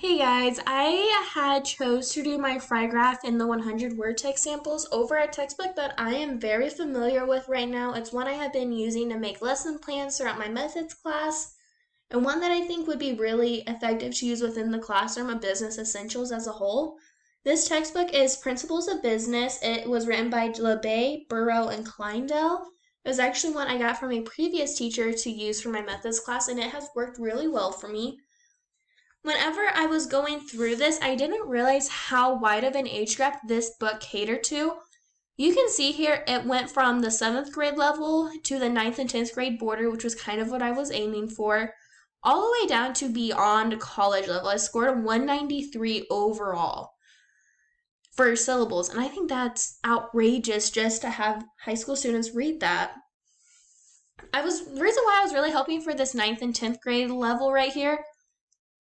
Hey guys, I had chose to do my fry graph in the 100 word text samples over a textbook that I am very familiar with right now. It's one I have been using to make lesson plans throughout my methods class, and one that I think would be really effective to use within the classroom of business essentials as a whole. This textbook is Principles of Business. It was written by LeBay, Burrow, and Kleindale. It was actually one I got from a previous teacher to use for my methods class, and it has worked really well for me. Whenever I was going through this, I didn't realize how wide of an age gap this book catered to. You can see here it went from the 7th grade level to the 9th and 10th grade border, which was kind of what I was aiming for, all the way down to beyond college level. I scored a 193 overall for syllables, and I think that's outrageous just to have high school students read that. The reason why I was really hoping for this 9th and 10th grade level right here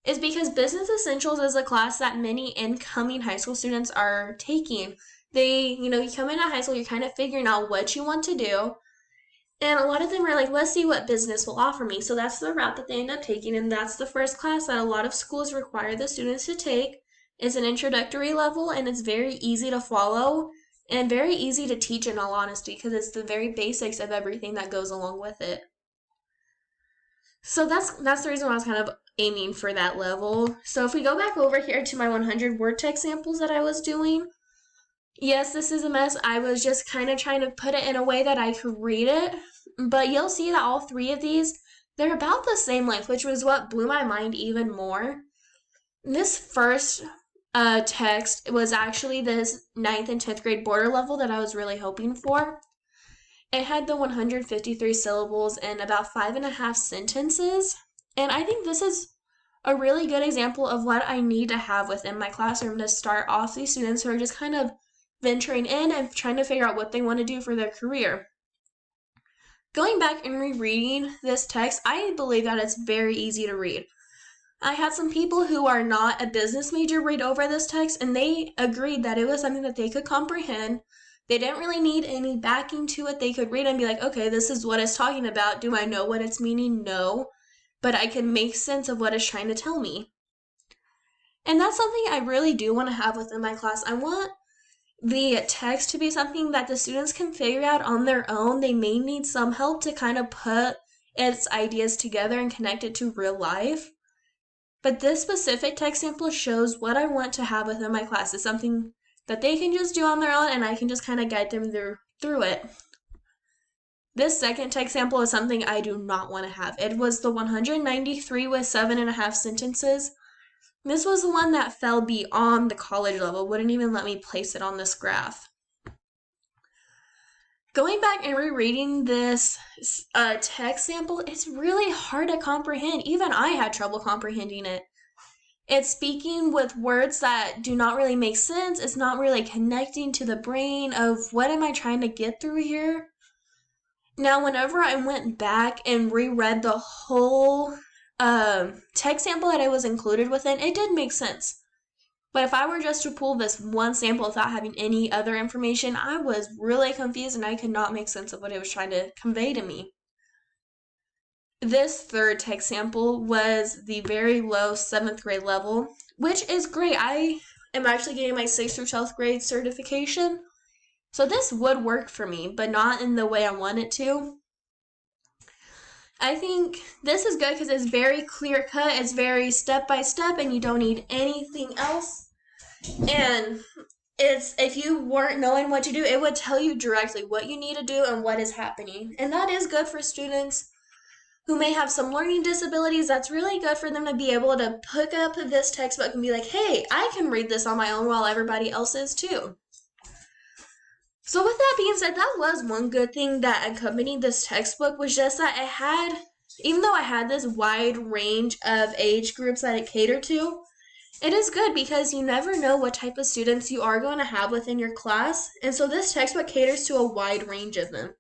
is because Business Essentials is a class that many incoming high school students are taking. You come into high school, you're kind of figuring out what you want to do. And a lot of them are like, let's see what business will offer me. So that's the route that they end up taking. And that's the first class that a lot of schools require the students to take. It's an introductory level, and it's very easy to follow and very easy to teach, in all honesty, because it's the very basics of everything that goes along with it. So that's the reason why I was kind of aiming for that level. So if we go back over here to my 100 word text samples that I was doing, yes, this is a mess. I was just kind of trying to put it in a way that I could read it, but you'll see that all three of these, they're about the same length, which was what blew my mind even more. This first text was actually this 9th and 10th grade border level that I was really hoping for. It had the 153 syllables and about 5.5 sentences. And I think this is a really good example of what I need to have within my classroom to start off these students who are just kind of venturing in and trying to figure out what they want to do for their career. Going back and rereading this text, I believe that it's very easy to read. I had some people who are not a business major read over this text, and they agreed that it was something that they could comprehend. They didn't really need any backing to it. They could read and be like, okay, this is what it's talking about. Do I know what it's meaning? No. But I can make sense of what it's trying to tell me. And that's something I really do want to have within my class. I want the text to be something that the students can figure out on their own. They may need some help to kind of put its ideas together and connect it to real life. But this specific text sample shows what I want to have within my class. It's something that they can just do on their own, and I can just kind of guide them through it. This second text sample is something I do not want to have. It was the 193 with 7.5 sentences. This was the one that fell beyond the college level, wouldn't even let me place it on this graph. Going back and rereading this text sample, it's really hard to comprehend. Even I had trouble comprehending it. It's speaking with words that do not really make sense. It's not really connecting to the brain of what am I trying to get through here. Now, whenever I went back and reread the whole text sample that I was included within, it did make sense. But if I were just to pull this one sample without having any other information, I was really confused and I could not make sense of what it was trying to convey to me. This third text sample was the very low 7th grade level, which is great. I am actually getting my 6th through 12th grade certification. So this would work for me, but not in the way I want it to. I think this is good because it's very clear cut, it's very step by step, and you don't need anything else. And if you weren't knowing what to do, it would tell you directly what you need to do and what is happening. And that is good for students who may have some learning disabilities. That's really good for them to be able to pick up this textbook and be like, hey, I can read this on my own while everybody else is too. So with that being said, that was one good thing that accompanied this textbook, was just that it had, even though I had this wide range of age groups that it catered to, it is good because you never know what type of students you are going to have within your class. And so this textbook caters to a wide range of them.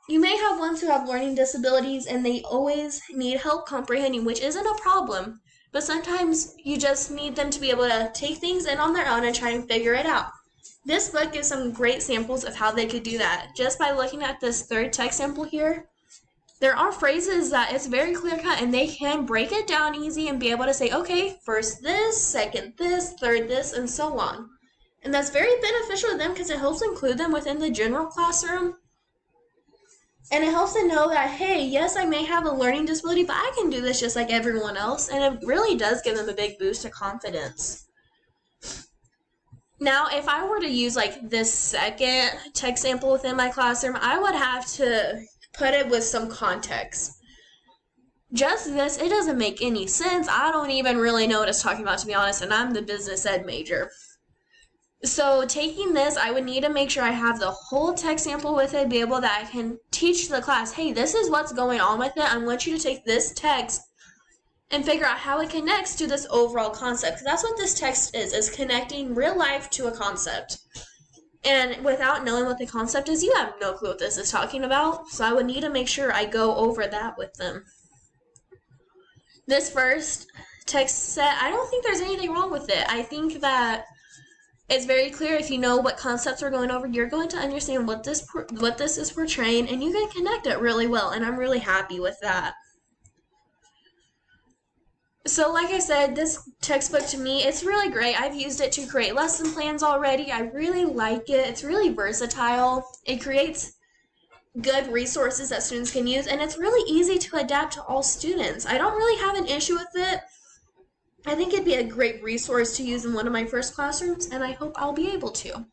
You may have ones who have learning disabilities and they always need help comprehending, which isn't a problem, but sometimes you just need them to be able to take things in on their own and try and figure it out. This book gives some great samples of how they could do that. Just by looking at this third text sample here, there are phrases that it's very clear cut and they can break it down easy and be able to say, okay, first this, second this, third this, and so on. And that's very beneficial to them because it helps include them within the general classroom. And it helps them know that, hey, yes, I may have a learning disability, but I can do this just like everyone else. And it really does give them a big boost to confidence. Now, if I were to use like this second text sample within my classroom, I would have to put it with some context. Just this, it doesn't make any sense. I don't even really know what it's talking about, to be honest, and I'm the business ed major. So taking this, I would need to make sure I have the whole text sample with it, be able that I can teach the class, hey, this is what's going on with it. I want you to take this text and figure out how it connects to this overall concept. Because that's what this text is connecting real life to a concept. And without knowing what the concept is, you have no clue what this is talking about. So I would need to make sure I go over that with them. This first text set, I don't think there's anything wrong with it. I think that it's very clear if you know what concepts we're going over, you're going to understand what this is portraying, and you can connect it really well, and I'm really happy with that. So like I said, this textbook to me, it's really great. I've used it to create lesson plans already. I really like it. It's really versatile. It creates good resources that students can use, and it's really easy to adapt to all students. I don't really have an issue with it. I think it'd be a great resource to use in one of my first classrooms, and I hope I'll be able to.